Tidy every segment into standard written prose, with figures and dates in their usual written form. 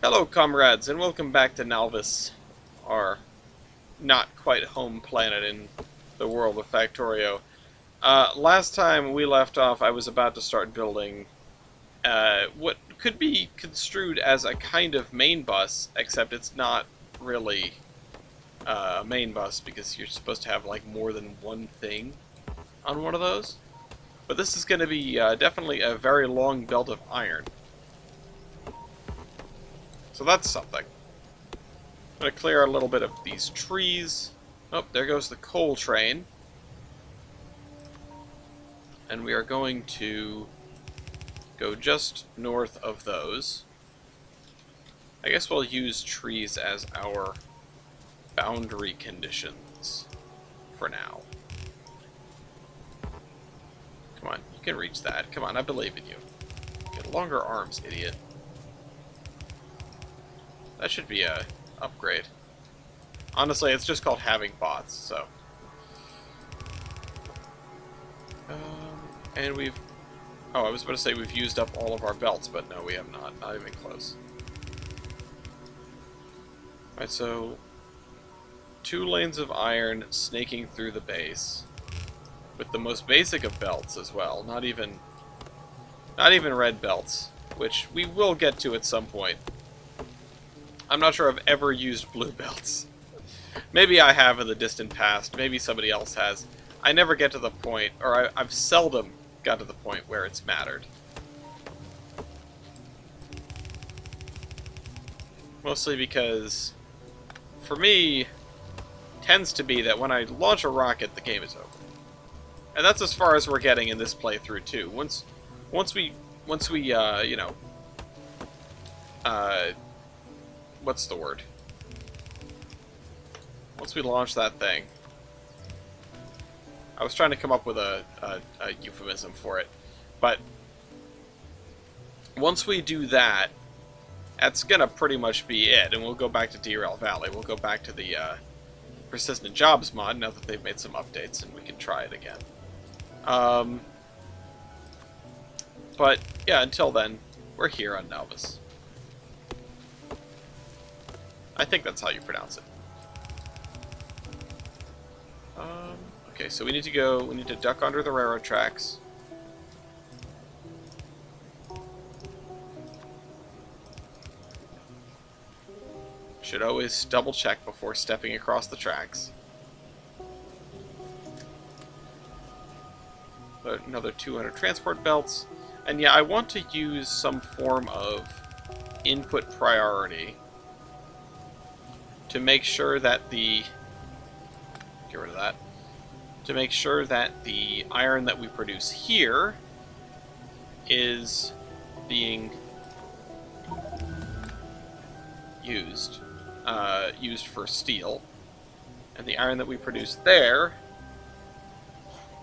Hello, comrades, and welcome back to Nalvis, our not quite home planet in the world of Factorio. Last time we left off, I was about to start building what could be construed as a kind of main bus, except it's not really a main bus because you're supposed to have like more than one thing on one of those. But this is going to be definitely a very long belt of iron. So that's something. I'm going to clear a little bit of these trees. Oh, there goes the coal train. And we are going to go just north of those. I guess we'll use trees as our boundary conditions for now. Come on, you can reach that. Come on, I believe in you. Get longer arms, idiot. That should be a upgrade. Honestly, it's just called having bots, so. And we've... Oh, I was about to say we've used up all of our belts, but no, we have not. Not even close. Alright, so... 2 lanes of iron snaking through the base. With the most basic of belts as well. Not even red belts. Which we will get to at some point. I'm not sure I've ever used blue belts. Maybe I have in the distant past. Maybe somebody else has. I never get to the point, or I've seldom got to the point where it's mattered. Mostly because, for me, tends to be that when I launch a rocket, the game is over. And that's as far as we're getting in this playthrough too. Once we you know, what's the word? Once we launch that thing, I was trying to come up with a euphemism for it, but once we do that, that's gonna pretty much be it, and we'll go back to Derail Valley. We'll go back to the Persistent Jobs mod now that they've made some updates, and we can try it again. But yeah, until then, we're here on Nalvis. I think that's how you pronounce it. Okay, so we need to duck under the railroad tracks. Should always double check before stepping across the tracks. Another 200 transport belts. And yeah, I want to use some form of input priority to make sure that the... Get rid of that. To make sure that the iron that we produce here is being used. Used for steel. And the iron that we produce there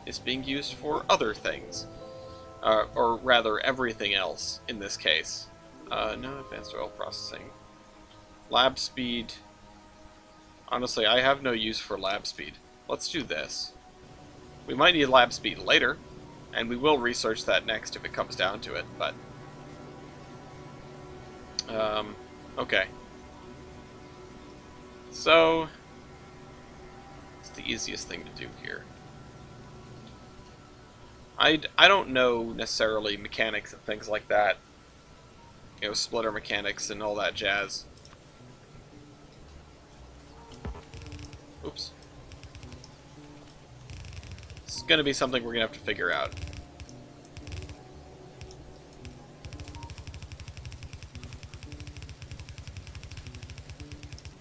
is being used for other things. Or rather, everything else in this case. No advanced oil processing. Lab speed. Honestly, I have no use for lab speed. Let's do this. We might need lab speed later, and we will research that next if it comes down to it, but... okay. So... it's the easiest thing to do here. I don't know necessarily mechanics and things like that. You know, splitter mechanics and all that jazz. Oops. It's going to be something we're going to have to figure out.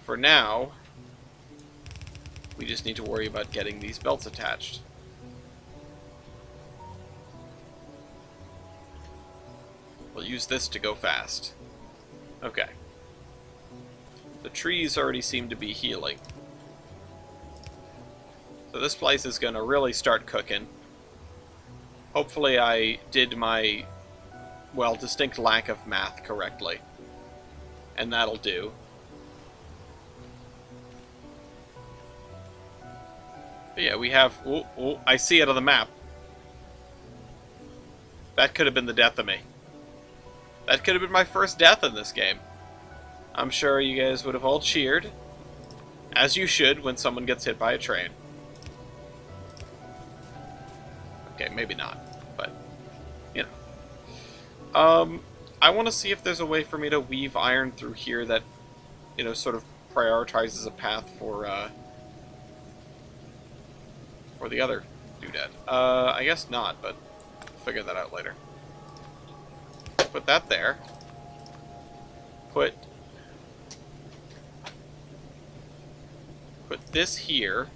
For now, we just need to worry about getting these belts attached. We'll use this to go fast. Okay. The trees already seem to be healing. So this place is going to really start cooking. Hopefully I did my, well, distinct lack of math correctly. And that'll do. But yeah, we have... Oh, I see it on the map. That could have been the death of me. That could have been my first death in this game. I'm sure you guys would have all cheered, as you should when someone gets hit by a train. Okay, maybe not, but, you know. I want to see if there's a way for me to weave iron through here that, you know, sort of prioritizes a path for the other doodad. I guess not, but I'll figure that out later. Put that there. Put this here,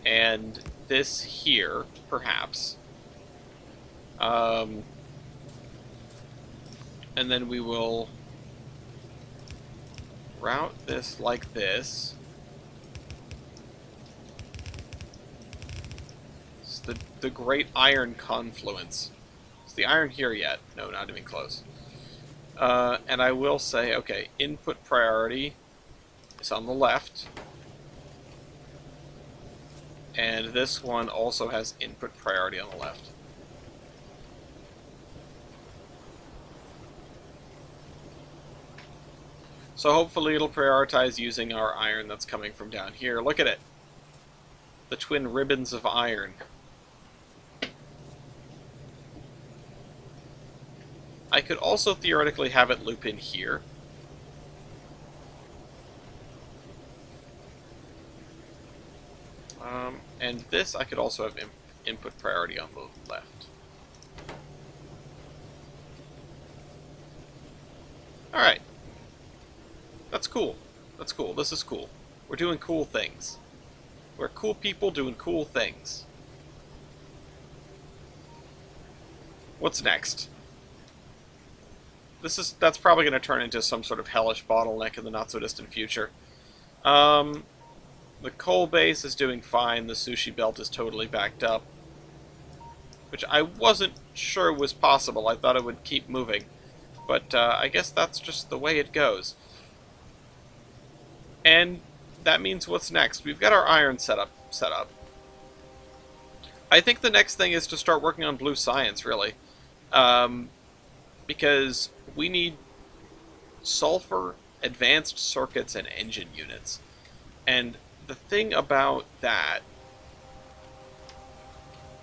and this here, perhaps. And then we will route this like this. It's the great iron confluence. Is the iron here yet? No, not even close. And I will say, okay, input priority is on the left. And this one also has input priority on the left. So hopefully it'll prioritize using our iron that's coming from down here. Look at it! The twin ribbons of iron. I could also theoretically have it loop in here. And this I could also have input priority on the left. Alright. That's cool. That's cool. This is cool. We're doing cool things. We're cool people doing cool things. What's next? That's probably going to turn into some sort of hellish bottleneck in the not-so-distant future. The coal base is doing fine. The sushi belt is totally backed up. Which I wasn't sure was possible. I thought it would keep moving. But I guess that's just the way it goes. And that means what's next? We've got our iron set up. I think the next thing is to start working on blue science, really. Because we need sulfur, advanced circuits, and engine units. And the thing about that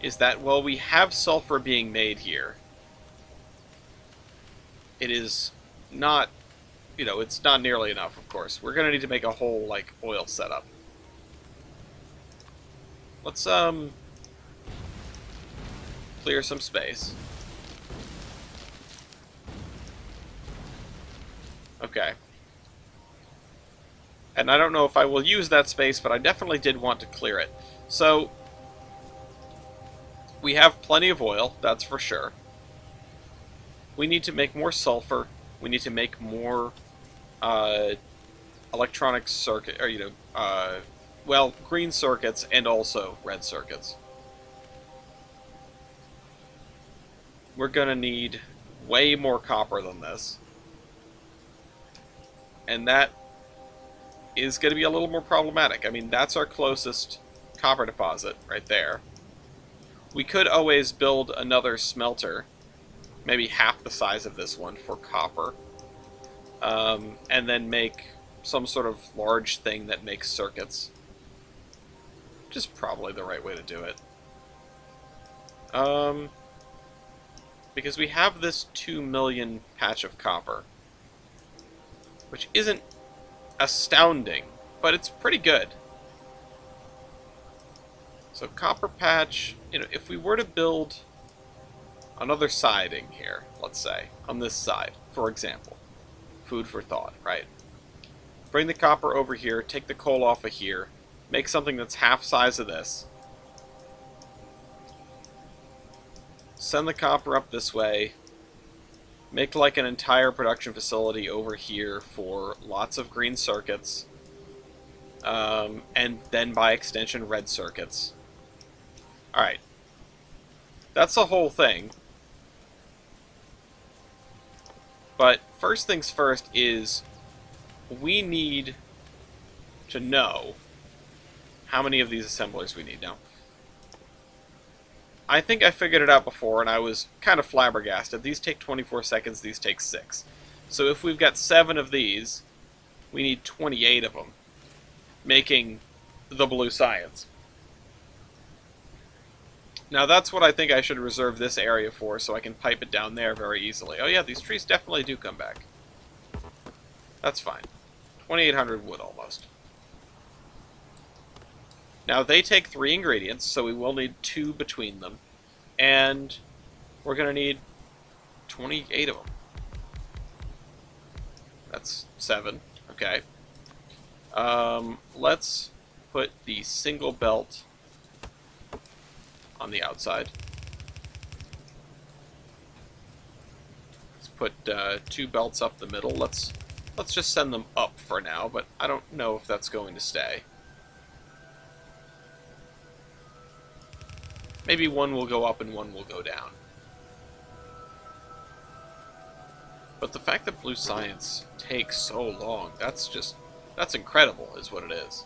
is that while we have sulfur being made here, it is not, you know, it's not nearly enough, of course. We're going to need to make a whole, like, oil setup. Let's, clear some space. Okay. And I don't know if I will use that space, but I definitely did want to clear it. So, we have plenty of oil, that's for sure. We need to make more sulfur. We need to make more electronic circuit, or, you know, well, green circuits and also red circuits. We're gonna need way more copper than this. And that is going to be a little more problematic. I mean, that's our closest copper deposit right there. We could always build another smelter, maybe half the size of this one, for copper. And then make some sort of large thing that makes circuits. Which is probably the right way to do it. Because we have this 2 million patch of copper. Which isn't astounding, but it's pretty good. So copper patch, you know, if we were to build another siding here, let's say, on this side, for example, food for thought, right? Bring the copper over here, take the coal off of here, make something that's half size of this. Send the copper up this way. Make like an entire production facility over here for lots of green circuits. And then by extension red circuits. Alright. That's the whole thing. But first things first is we need to know how many of these assemblers we need. Now, I think I figured it out before, and I was kind of flabbergasted. These take 24 seconds, these take 6. So if we've got 7 of these, we need 28 of them, making the blue science. Now that's what I think I should reserve this area for, so I can pipe it down there very easily. Oh yeah, these trees definitely do come back. That's fine. 2,800 wood almost. Now they take 3 ingredients, so we will need 2 between them. And we're going to need 28 of them. That's 7. Okay. Let's put the single belt on the outside. Let's put 2 belts up the middle. Let's just send them up for now, but I don't know if that's going to stay. Maybe one will go up and one will go down. But the fact that blue science takes so long, that's incredible, is what it is.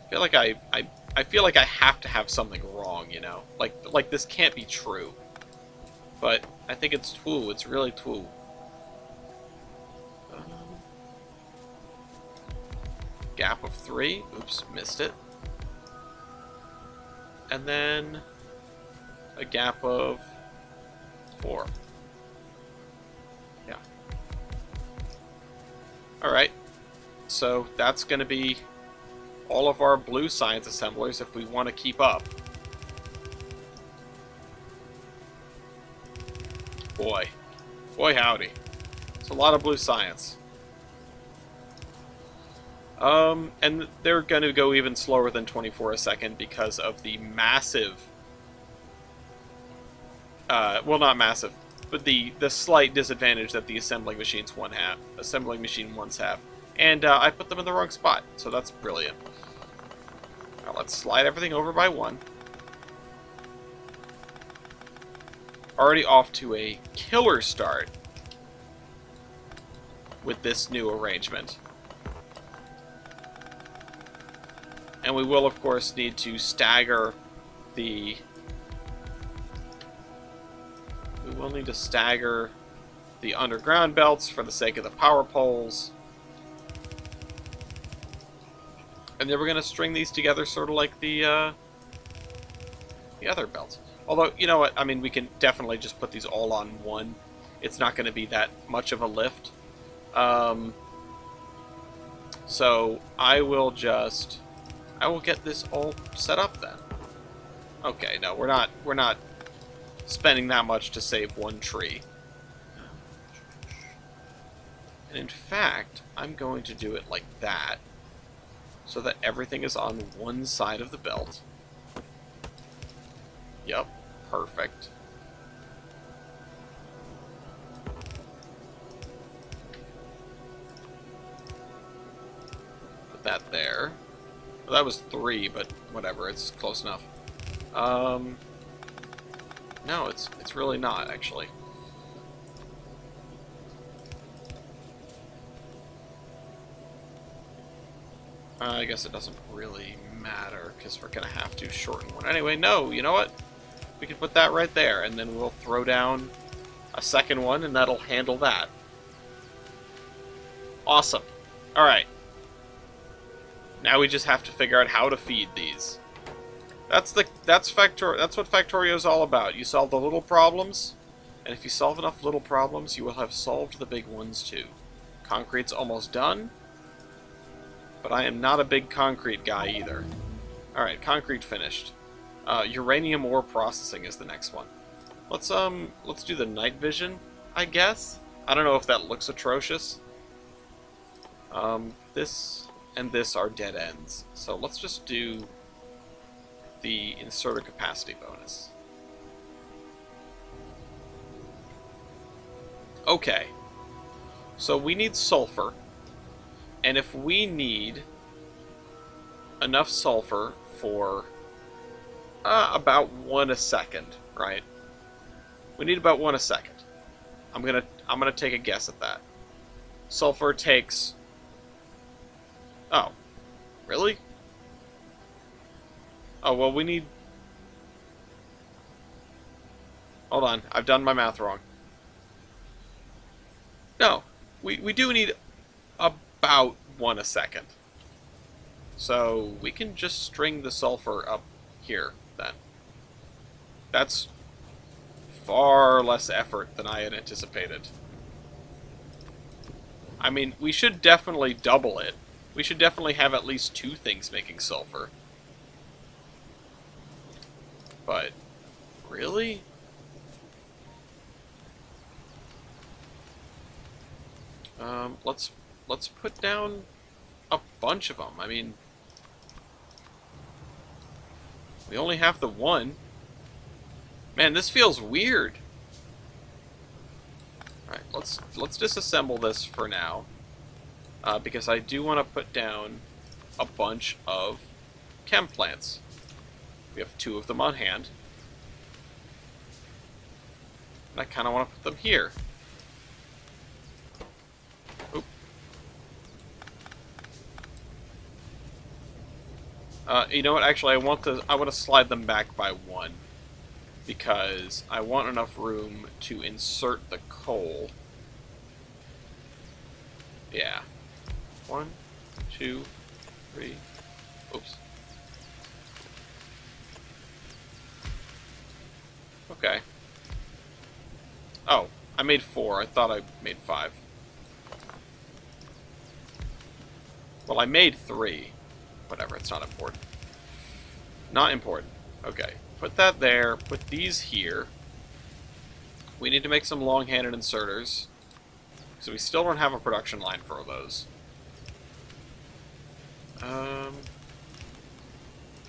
I feel like I feel like I have to have something wrong, you know? Like this can't be true. But I think it's true. It's really true. Gap of 3. Oops, missed it. And then a gap of 4. Yeah. Alright. So that's going to be all of our blue science assemblers if we want to keep up. Boy. Boy howdy. It's a lot of blue science. And they're going to go even slower than 24 a second because of the massive... well, not massive, but the slight disadvantage that the assembling machine ones have. And I put them in the wrong spot, so that's brilliant. Now let's slide everything over by 1. Already off to a killer start with this new arrangement. And we will, of course, need to stagger the... We will need to stagger the underground belts for the sake of the power poles. And then we're going to string these together sort of like the other belts. Although, you know what, I mean, we can definitely just put these all on one. It's not going to be that much of a lift. So I will get this all set up then. Okay, no, we're not spending that much to save 1 tree. And in fact, I'm going to do it like that, so that everything is on one side of the belt. Yep, perfect. Put that there. Well, that was 3, but whatever, it's close enough. No, it's really not, actually. I guess it doesn't really matter, because we're going to have to shorten one. Anyway, no, you know what? We can put that right there, and then we'll throw down a second one, and that'll handle that. Awesome. Alright. Now we just have to figure out how to feed these. That's what Factorio's all about. You solve the little problems, and if you solve enough little problems, you will have solved the big ones too. Concrete's almost done, but I am not a big concrete guy either. Alright, concrete finished. Uranium ore processing is the next one. Let's do the night vision, I guess. I don't know if that looks atrocious. This and this are dead ends, so let's just do the inserter capacity bonus. Okay, so we need sulfur, and if we need enough sulfur for about 1 a second, right? We need about 1 a second. I'm gonna take a guess at that. Sulfur takes... Oh, really? Oh, well, we need... Hold on, I've done my math wrong. No, we do need about 1 a second. So we can just string the sulfur up here, then. That's far less effort than I had anticipated. I mean, we should definitely double it. We should definitely have at least 2 things making sulfur. But, really? Let's put down a bunch of them. I mean, we only have the 1. Man, this feels weird. Alright, let's disassemble this for now. Because I do want to put down a bunch of chem plants. We have 2 of them on hand. And I kind of want to put them here. Oop. You know what? Actually, I want to slide them back by 1. Because I want enough room to insert the coal. Yeah. 1, 2, 3. Oops. Okay. Oh, I made 4. I thought I made 5. Well, I made 3. Whatever, it's not important. Not important. Okay. Put that there. Put these here. We need to make some long-handed inserters. So we still don't have a production line for those.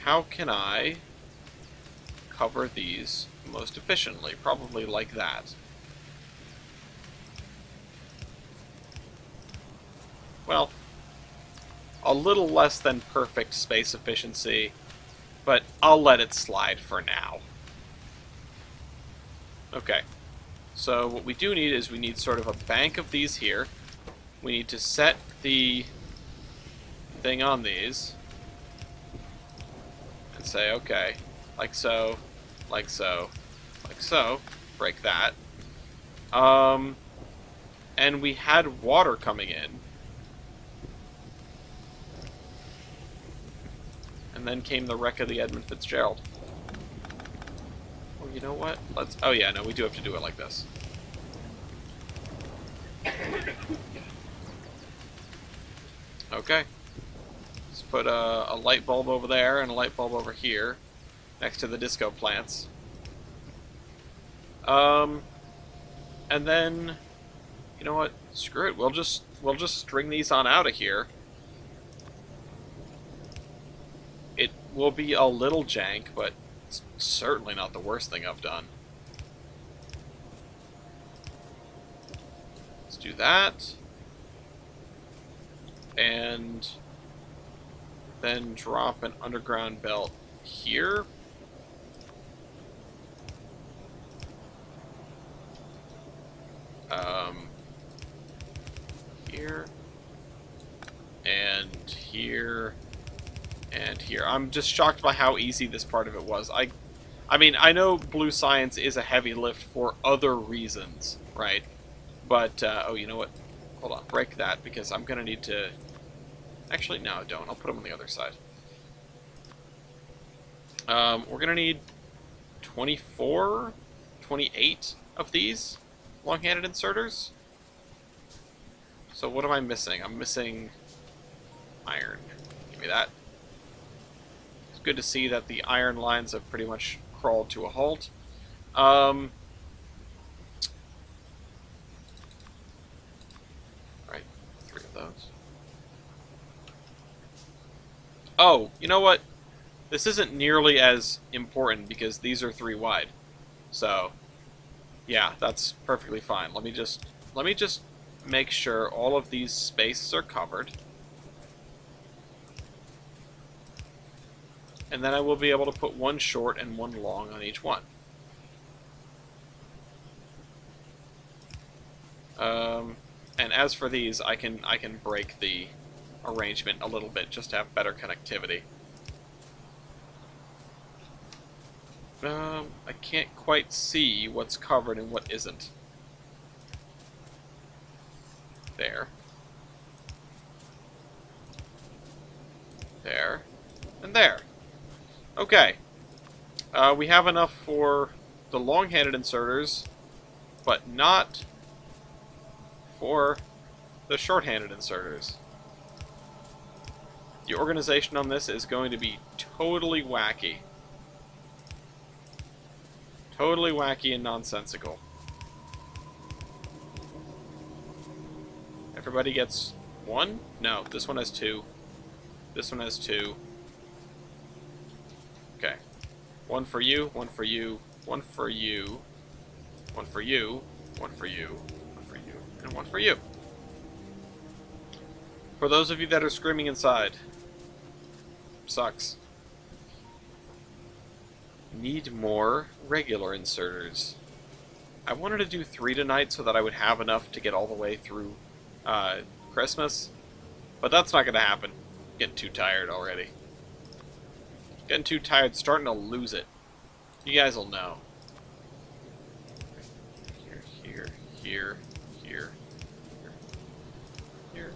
How can I cover these most efficiently? Probably like that. Well, a little less than perfect space efficiency, but I'll let it slide for now. Okay, so what we do need is we need sort of a bank of these here. We need to set the thing on these and say, okay, like so, like so, like so, break that. And we had water coming in. And then came the wreck of the Edmund Fitzgerald. Well, you know what? Let's... Oh yeah, no, we do have to do it like this. Okay. Let's put a light bulb over there and a light bulb over here, next to the disco plants. And then, you know what? Screw it. We'll just string these on out of here. It will be a little jank, but it's certainly not the worst thing I've done. Let's do that. And then drop an underground belt here. Here. And here. And here. I'm just shocked by how easy this part of it was. I mean, I know blue science is a heavy lift for other reasons, right? But, oh, you know what? Hold on, break that, because I'm going to need to... Actually, no, I don't. I'll put them on the other side. We're going to need 24, 28 of these long-handed inserters. So what am I missing? I'm missing iron. Give me that. It's good to see that the iron lines have pretty much crawled to a halt. Alright, 3 of those. Oh, you know what? This isn't nearly as important because these are 3 wide. So, yeah, that's perfectly fine. Let me just make sure all of these spaces are covered. And then I will be able to put 1 short and 1 long on each one. And as for these, I can break the arrangement a little bit just to have better connectivity. I can't quite see what's covered and what isn't. There. There. And there. Okay. We have enough for the long-handed inserters, but not for the short-handed inserters. The organization on this is going to be totally wacky. Totally wacky and nonsensical. Everybody gets one? No, this one has two. This one has two. Okay. One for you, one for you, one for you, one for you, one for you, one for you, and one for you. For those of you that are screaming inside. Sucks. Need more regular inserters. I wanted to do 3 tonight so that I would have enough to get all the way through Christmas, but that's not going to happen. Getting too tired already. Getting too tired, starting to lose it. You guys will know. Here, here, here, here, here, here.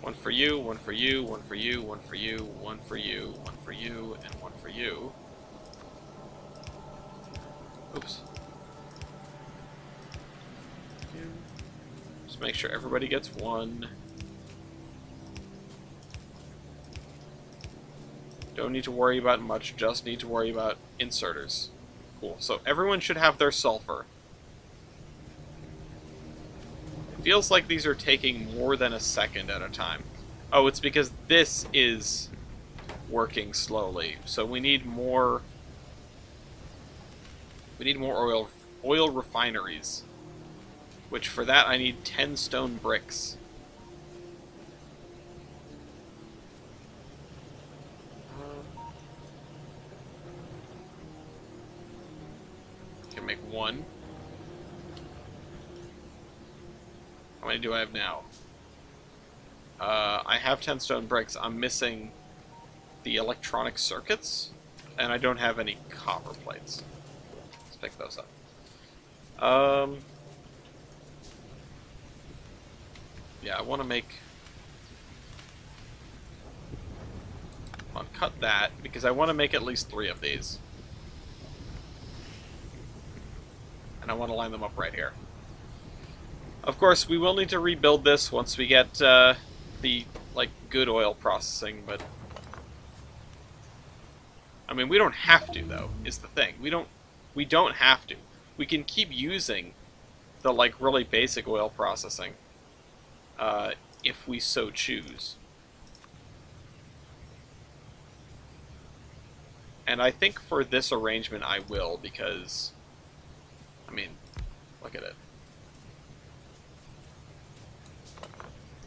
One for you, one for you, one for you, one for you, one for you, one for you, and one for you. Oops. Just make sure everybody gets one. Don't need to worry about much, just need to worry about inserters. Cool. So everyone should have their sulfur. It feels like these are taking more than a second at a time. Oh, it's because this is working slowly. So we need more oil refineries. Which for that I need 10 stone bricks. Can make one. How many do I have now? I have 10 stone bricks. I'm missing the electronic circuits, and I don't have any copper plates. Let's pick those up. Yeah, I want to make... I'll cut that, because I want to make at least 3 of these. And I want to line them up right here. Of course, we will need to rebuild this once we get the, like, good oil processing, but... I mean, we don't have to, though, is the thing. We don't have to. We can keep using the, like, really basic oil processing, if we so choose. And I think for this arrangement I will, because, I mean, look at it.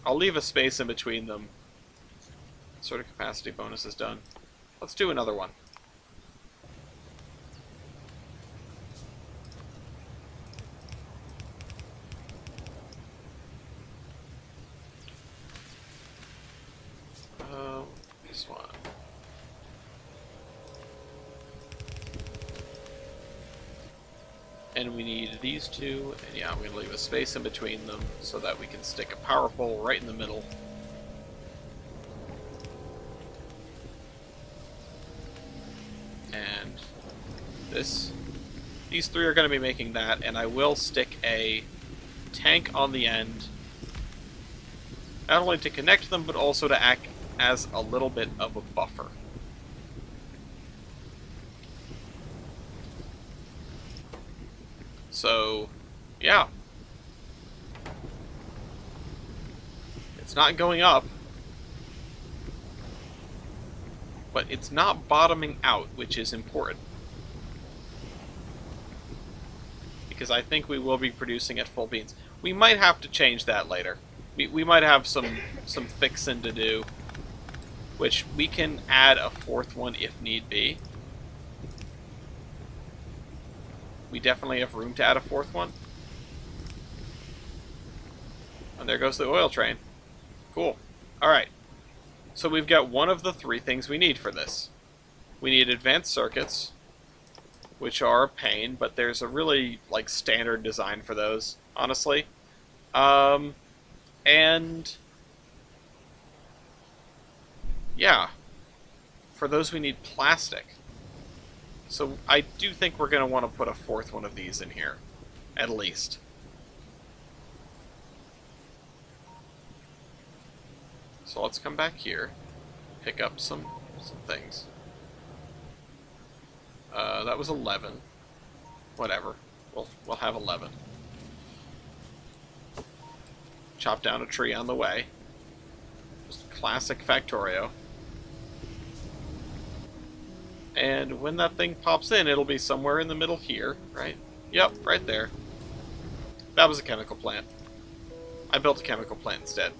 I'll leave a space in between them. Sort of capacity bonus is done. Let's do another one. This one. And we need these two, and yeah, I'm going to leave a space in between them so that we can stick a power pole right in the middle. And these 3 are going to be making that, and I will stick a tank on the end, not only to connect them, but also to act as a little bit of a buffer. So, yeah. It's not going up, but it's not bottoming out, which is important. Because I think we will be producing at full beans. We might have to change that later. We might have some fixing to do, which we can add a 4th one if need be. We definitely have room to add a 4th one. And there goes the oil train. Cool. Alright. So we've got one of the 3 things we need for this. We need advanced circuits. which are a pain, but there's a really, like, standard design for those, honestly. Um, and, yeah, for those we need plastic. So I do think we're going to want to put a fourth one of these in here, at least. So let's come back here, pick up some things. That was 11. Whatever. We'll have 11. Chop down a tree on the way. Just classic Factorio. And when that thing pops in, it'll be somewhere in the middle here, right? Yep, right there. That was a chemical plant. I built a chemical plant instead.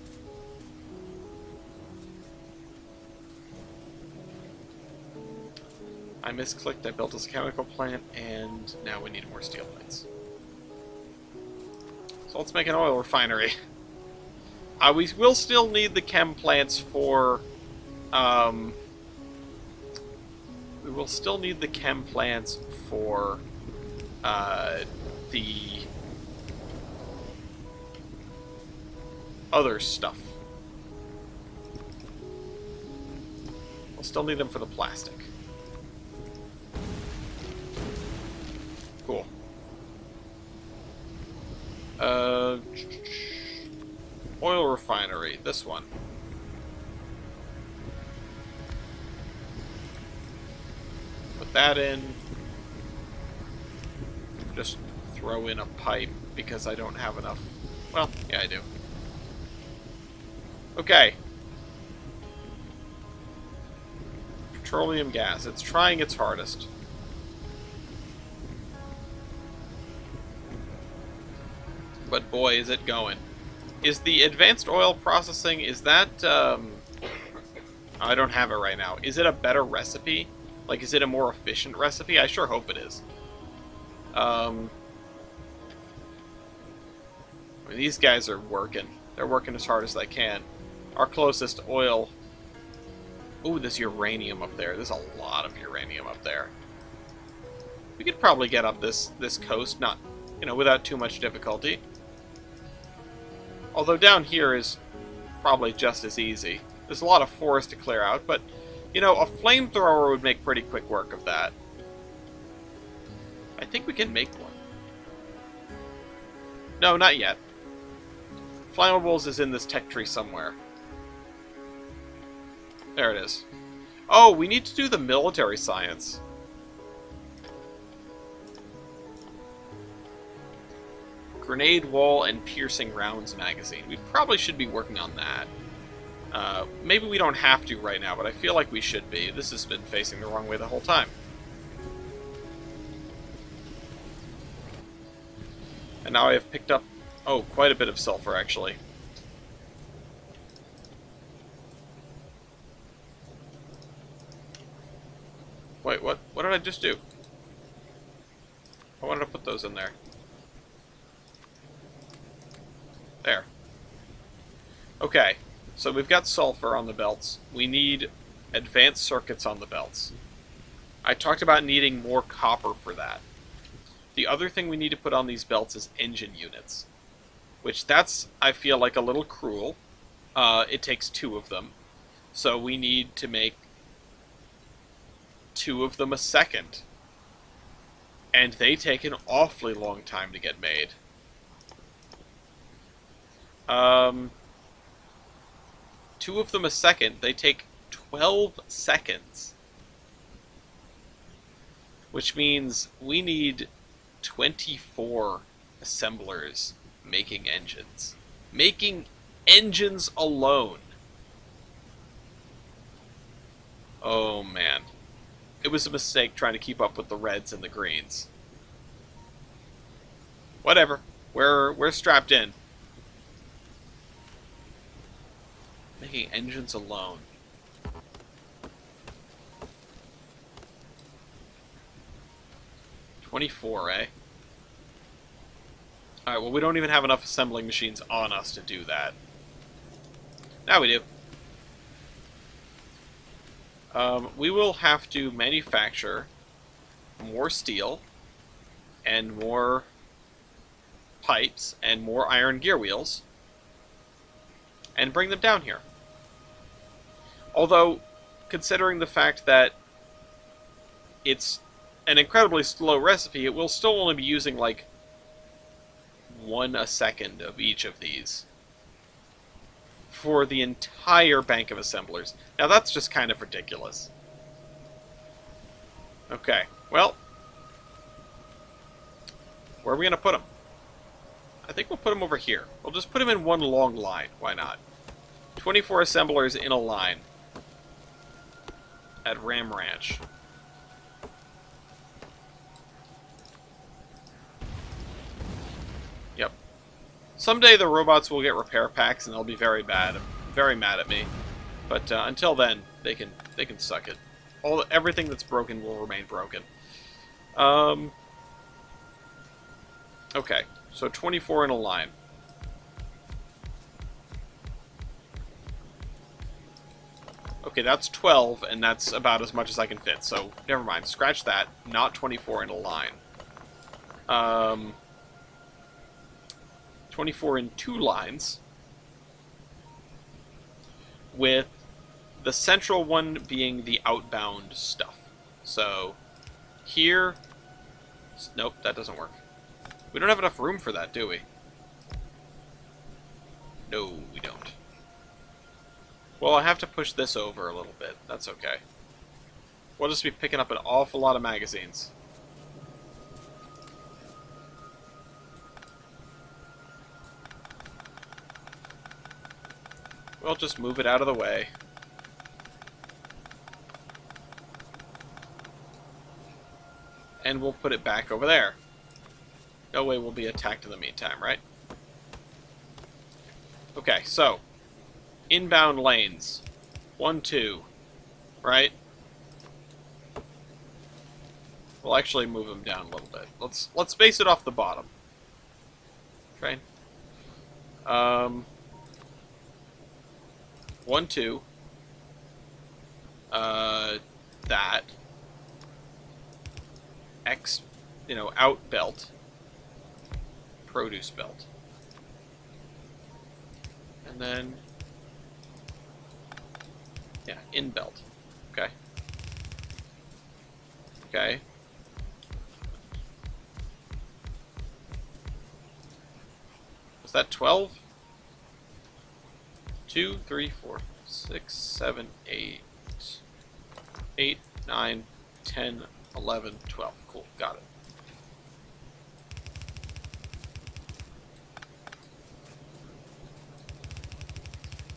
I misclicked, I built this chemical plant, and now we need more steel plates. So let's make an oil refinery. We will still need the chem plants for... we will still need the chem plants for the other stuff. We'll still need them for the plastic. Cool. Oil refinery, this one. Put that in. Just throw in a pipe because I don't have enough. Well, yeah, I do. Okay. Petroleum gas. It's trying its hardest. But boy, is it going. Is the advanced oil processing, is that, I don't have it right now. Is it a better recipe? Like, is it a more efficient recipe? I sure hope it is. I mean, these guys are working. They're working as hard as they can. Our closest oil... Ooh, there's uranium up there. There's a lot of uranium up there. We could probably get up this coast, not, you know, without too much difficulty. Although down here is probably just as easy. There's a lot of forest to clear out, but, you know, a flamethrower would make pretty quick work of that. I think we can make one. No, not yet. Flammables is in this tech tree somewhere. There it is. Oh, we need to do the military science. Grenade wall and piercing rounds magazine. We probably should be working on that. Maybe we don't have to right now, but I feel like we should be. This has been facing the wrong way the whole time. And now I have picked up, oh, quite a bit of sulfur, actually. Wait, what? What did I just do? I wanted to put those in there. There. Okay, so we've got sulfur on the belts. We need advanced circuits on the belts. I talked about needing more copper for that. The other thing we need to put on these belts is engine units. Which that's, I feel like, a little cruel. It takes 2 of them. So we need to make 2 of them a second. And they take an awfully long time to get made. 2 of them a second, they take 12 seconds. Which means we need 24 assemblers making engines. Making engines alone. Oh man. It was a mistake trying to keep up with the reds and the greens. Whatever. We're strapped in. Making engines alone. $24, eh? Alright, well we don't even have enough assembling machines on us to do that. Now we do. We will have to manufacture more steel and more pipes and more iron gear wheels and bring them down here. Although, considering the fact that it's an incredibly slow recipe, it will still only be using like 1 a second of each of these for the entire bank of assemblers. Now that's just kind of ridiculous. Okay, well, where are we going to put them? I think we'll put them over here. We'll just put them in one long line. Why not? 24 assemblers in a line at Ram Ranch. Yep. Someday the robots will get repair packs and they'll be very mad at me. But until then, they can suck it. Everything that's broken will remain broken. Okay, so 24 in a line. Okay, that's 12, and that's about as much as I can fit, so never mind. Scratch that. Not 24 in a line. 24 in 2 lines, with the central one being the outbound stuff. So, here... Nope, that doesn't work. We don't have enough room for that, do we? No, we don't. Well, I have to push this over a little bit. That's okay. We'll just be picking up an awful lot of magazines. We'll just move it out of the way. And we'll put it back over there. No way we'll be attacked in the meantime, right? Okay, so inbound lanes. 1, 2. Right? We'll actually move them down a little bit. Let's base it off the bottom. Train. 1, 2. That. X, out belt. Produce belt. And then, yeah, in belt. Okay. Okay. Was that 12? 2, 3, 4, 6, 7, 8. 8, 9, 10, 11, 12. Cool, got it.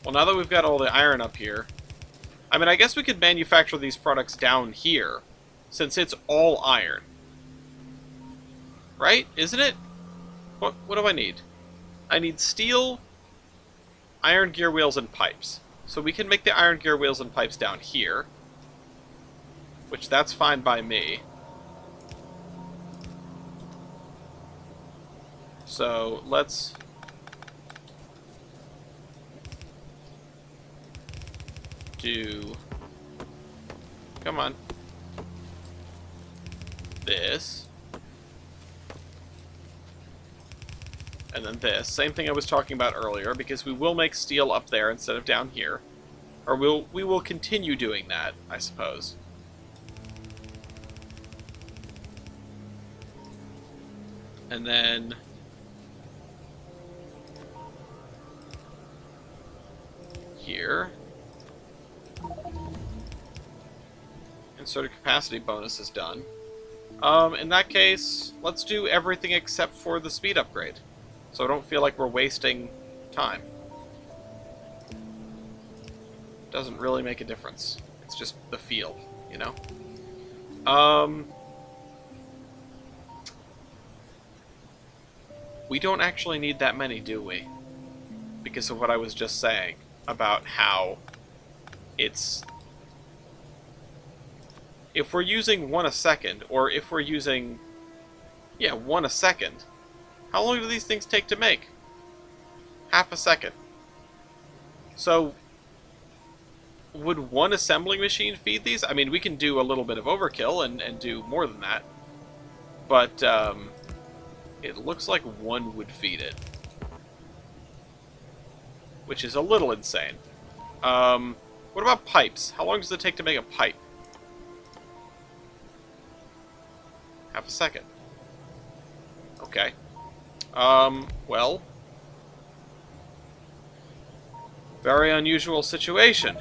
Well, now that we've got all the iron up here, I mean, I guess we could manufacture these products down here, since it's all iron. Right? Isn't it? What do I need? I need steel, iron gear wheels, and pipes. So we can make the iron gear wheels and pipes down here, which that's fine by me. So let's do, come on, this, and then this. Same thing I was talking about earlier, because we will make steel up there instead of down here. Or we will continue doing that, I suppose. And then here. Insert a capacity bonus is done. In that case, let's do everything except for the speed upgrade, so I don't feel like we're wasting time. Doesn't really make a difference. It's just the feel, you know? We don't actually need that many, do we? Because of what I was just saying about how it's... If we're using 1 a second, or if we're using... Yeah, 1 a second. How long do these things take to make? Half a second. So, would one assembling machine feed these? I mean, we can do a little bit of overkill and do more than that. But, it looks like one would feed it. Which is a little insane. What about pipes? How long does it take to make a pipe? Half a second. Okay. Well... very unusual situation.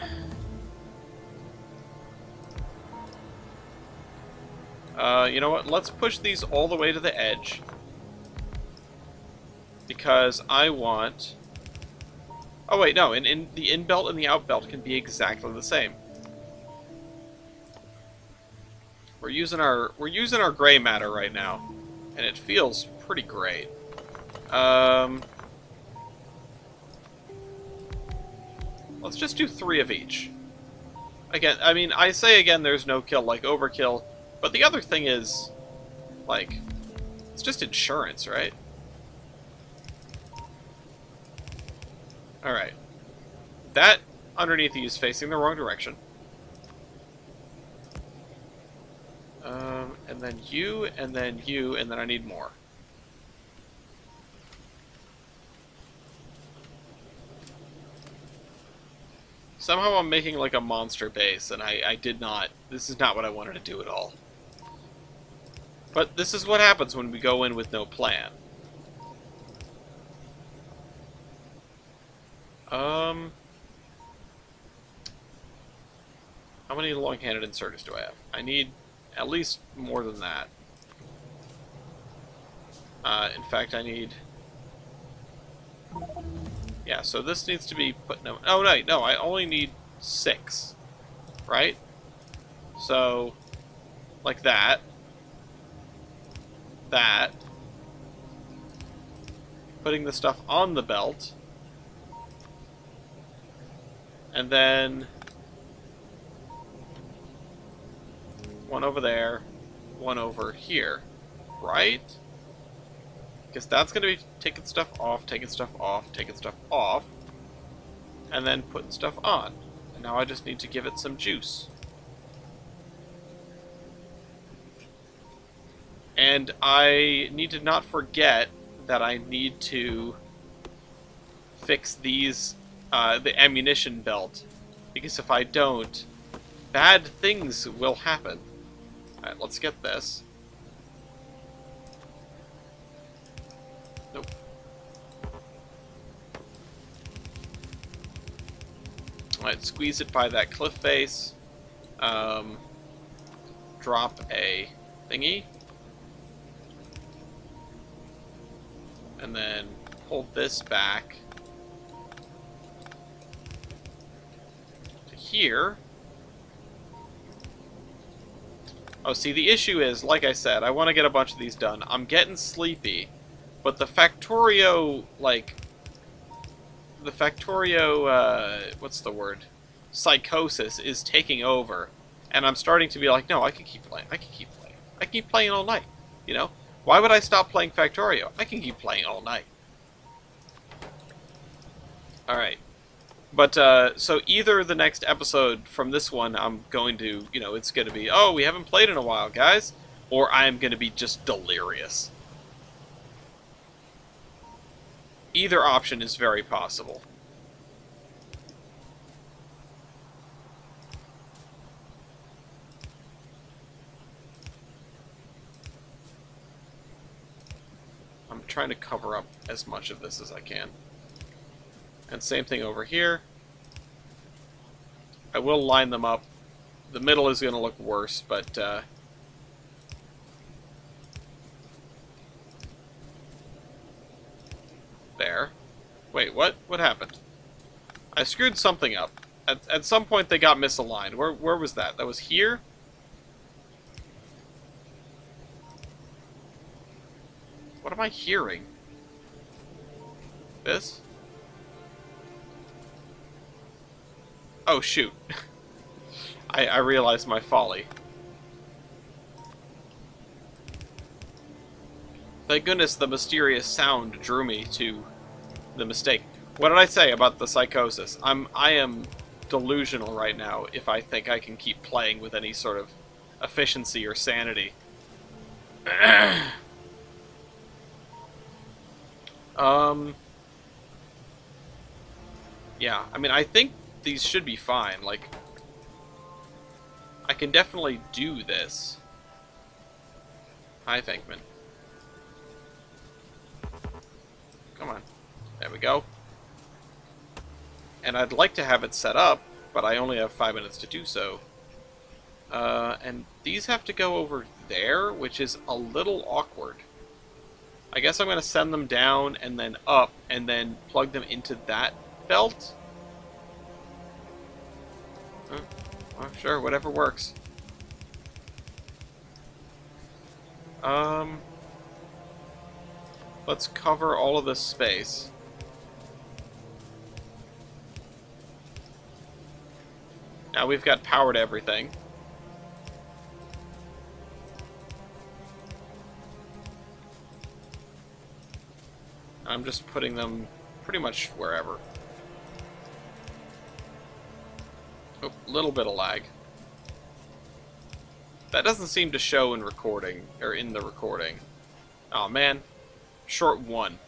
You know what? Let's push these all the way to the edge. Because I want... oh wait, no. In the in-belt and the out-belt can be exactly the same. We're using our gray matter right now, and it feels pretty great. Let's just do 3 of each. Again, I mean, I say again, there's no kill like overkill, but the other thing is, like, it's just insurance, right? Alright. That underneath you is facing the wrong direction. And then you, and then you, and then I need more. Somehow I'm making like a monster base, and I did not... this is not what I wanted to do at all. But this is what happens when we go in with no plan. How many long-handed inserters do I have? I need at least more than that. In fact, I need... yeah, so this needs to be put... no, oh, no, I only need 6. Right? So, like that. That. Putting the stuff on the belt. And then... one over there. One over here. Right? Because that's going to be taking stuff off, taking stuff off, taking stuff off, and then putting stuff on. And now I just need to give it some juice. And I need to not forget that I need to fix these, the ammunition belt. Because if I don't, bad things will happen. Alright, let's get this. Nope. Alright, squeeze it by that cliff face. Drop a thingy. And then pull this back to here. Oh, see, the issue is, like I said, I want to get a bunch of these done. I'm getting sleepy, but the Factorio, like, the Factorio, what's the word? Psychosis is taking over, and I'm starting to be like, no, I can keep playing, I can keep playing. I can keep playing all night, you know? Why would I stop playing Factorio? I can keep playing all night. Alright. But, so either the next episode from this one, I'm going to, you know, it's going to be, oh, we haven't played in a while, guys. Or I'm going to be just delirious. Either option is very possible. I'm trying to cover up as much of this as I can. And same thing over here. I will line them up. The middle is going to look worse, but... there. Wait, what? What happened? I screwed something up. At some point they got misaligned. Where was that? That was here? What am I hearing? This? Oh, shoot. I realized my folly. Thank goodness the mysterious sound drew me to the mistake. What did I say about the psychosis? I am delusional right now if I think I can keep playing with any sort of efficiency or sanity. Yeah, I mean, I think these should be fine. Like, I can definitely do this. Hi, Venkman. Come on. There we go. And I'd like to have it set up, but I only have 5 minutes to do so. And these have to go over there, which is a little awkward. I guess I'm going to send them down and then up, and then plug them into that belt? Well, sure, whatever works. Let's cover all of this space. Now we've got power to everything. I'm just putting them pretty much wherever. Oh, little bit of lag. That doesn't seem to show in recording, or in the recording. Oh man. Short 1.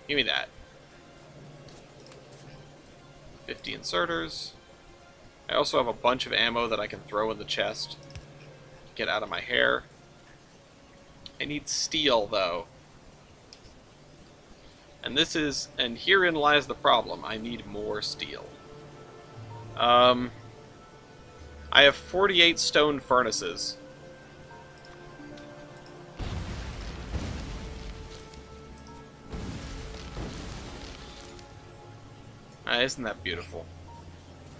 Give me that. 50 inserters. I also have a bunch of ammo that I can throw in the chest. Get out of my hair. I need steel, though. And herein lies the problem. I need more steel. I have 48 stone furnaces. Isn't that beautiful?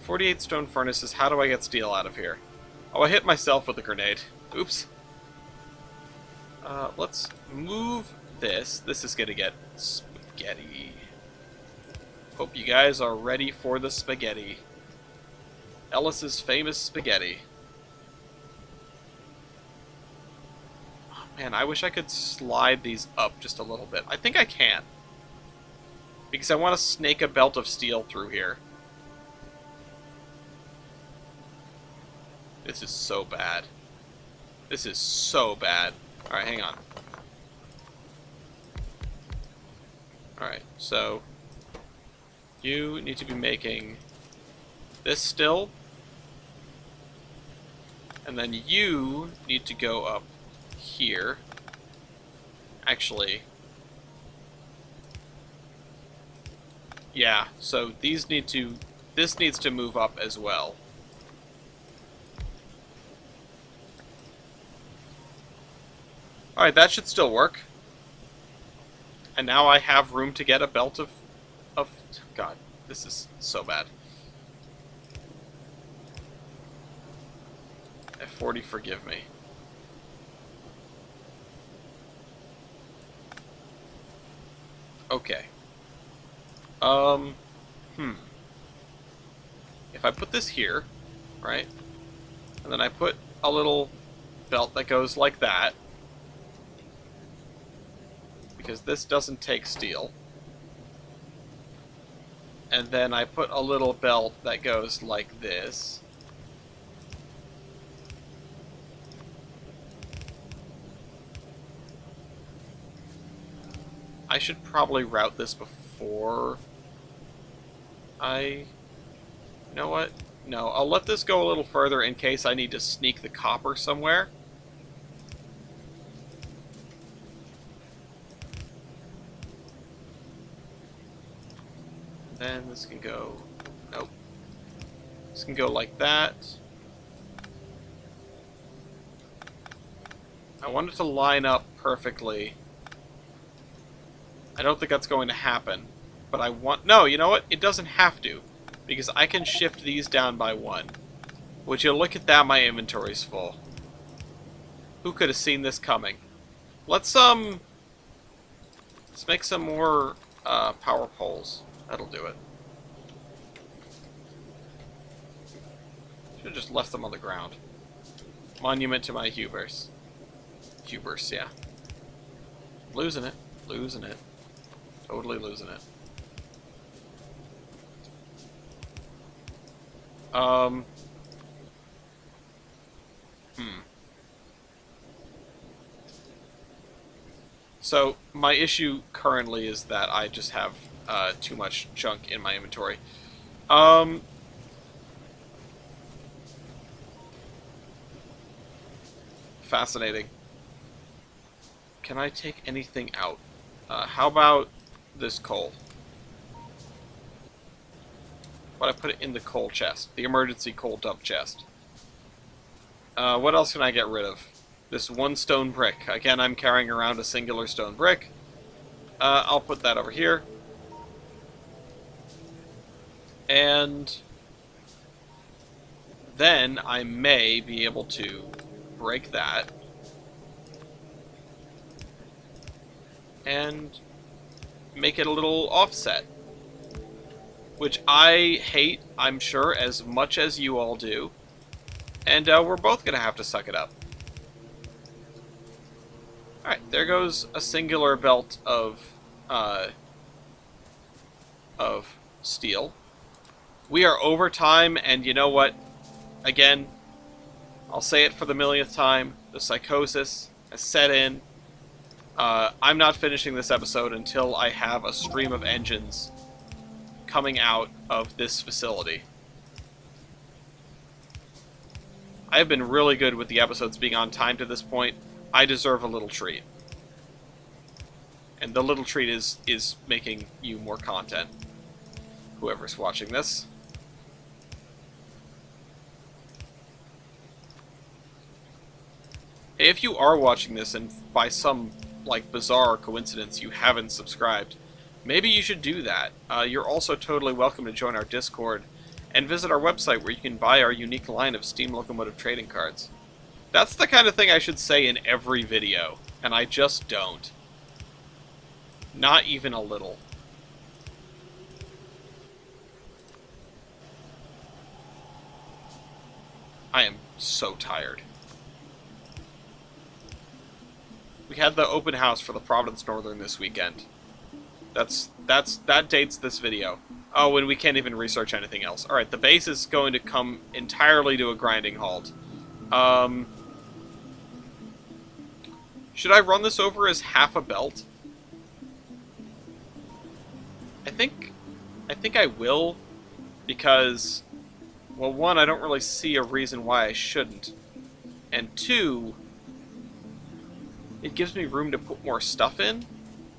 48 stone furnaces. How do I get steel out of here? Oh, I hit myself with a grenade. Oops. Let's move this. This is gonna get spaghetti. Hope you guys are ready for the spaghetti. Ellis's famous spaghetti. Oh, man, I wish I could slide these up just a little bit. I think I can. Because I want to snake a belt of steel through here. This is so bad. This is so bad. Alright, hang on. Alright, so you need to be making this still. And then you need to go up here. Actually, yeah, so these need to, this needs to move up as well. Alright, that should still work. And now I have room to get a belt of... God, this is so bad. F40, forgive me. Okay. If I put this here, right? And then I put a little belt that goes like that. Because this doesn't take steel. And then I put a little belt that goes like this. I should probably route this before I... You know what? No, I'll let this go a little further in case I need to sneak the copper somewhere. Then this can go... Nope. This can go like that. I want it to line up perfectly. I don't think that's going to happen. But I want... No, you know what? It doesn't have to. Because I can shift these down by 1. Would you look at that, my inventory's full. Who could have seen this coming? Let's make some more power poles. That'll do it. Should have just left them on the ground. Monument to my hubris. Hubris, yeah. Losing it. Losing it. Totally losing it. Um... Hmm. So, my issue currently is that I just have too much junk in my inventory. Fascinating. Can I take anything out? How about this coal? But I put it in the coal chest, the emergency coal dump chest. What else can I get rid of? This one stone brick. Again, I'm carrying around a singular stone brick. I'll put that over here. And then I may be able to break that. And make it a little offset. Which I hate, I'm sure, as much as you all do. And we're both going to have to suck it up. Alright, there goes a singular belt of steel. We are over time, and you know what? Again, I'll say it for the millionth time. The psychosis has set in. I'm not finishing this episode until I have a stream of engines coming out of this facility. I have been really good with the episodes being on time to this point. I deserve a little treat. And the little treat is making you more content. Whoever's watching this. Hey, if you are watching this and by some, like, bizarre coincidence you haven't subscribed, maybe you should do that. You're also totally welcome to join our Discord and visit our website where you can buy our unique line of steam locomotive trading cards. That's the kind of thing I should say in every video, and I just don't. Not even a little. I am so tired. We had the open house for the Providence Northern this weekend. That dates this video. Oh, and we can't even research anything else. Alright, the base is going to come entirely to a grinding halt. Should I run this over as half a belt? I think I will, because, well, one, I don't really see a reason why I shouldn't, and two, it gives me room to put more stuff in,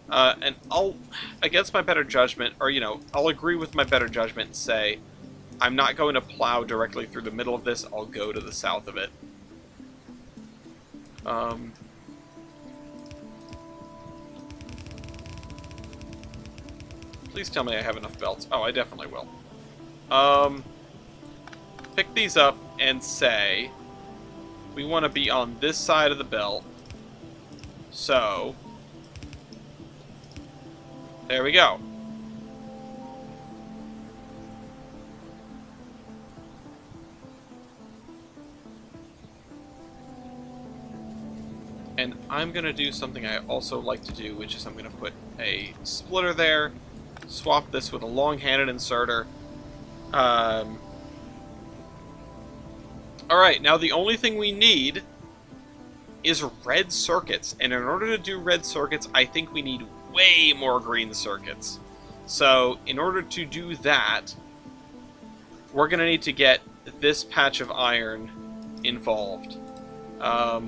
and I'll, against my better judgment, or, you know, I'll agree with my better judgment and say, I'm not going to plow directly through the middle of this, I'll go to the south of it. Please tell me I have enough belts. Oh, I definitely will. Pick these up and say, we want to be on this side of the belt. So, there we go. And I'm going to do something I also like to do, which is I'm going to put a splitter there, swap this with a long-handed inserter. Alright, now the only thing we need is red circuits. And in order to do red circuits, I think we need way more green circuits. So, in order to do that, we're going to need to get this patch of iron involved. How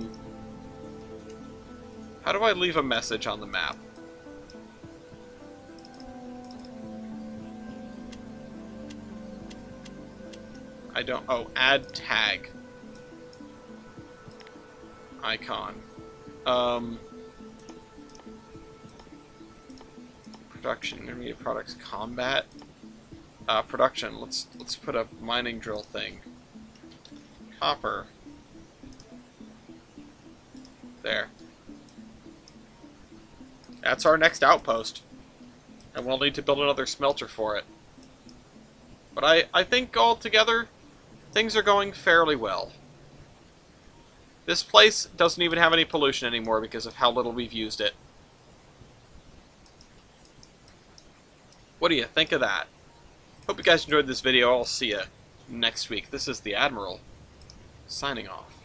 do I leave a message on the map? I don't... Oh, add tag. Icon. Production, intermediate products, combat. Production, let's put a mining drill thing. Copper. There. That's our next outpost. And we'll need to build another smelter for it. But I think altogether, things are going fairly well. This place doesn't even have any pollution anymore because of how little we've used it. What do you think of that? Hope you guys enjoyed this video. I'll see you next week. This is the Admiral, signing off.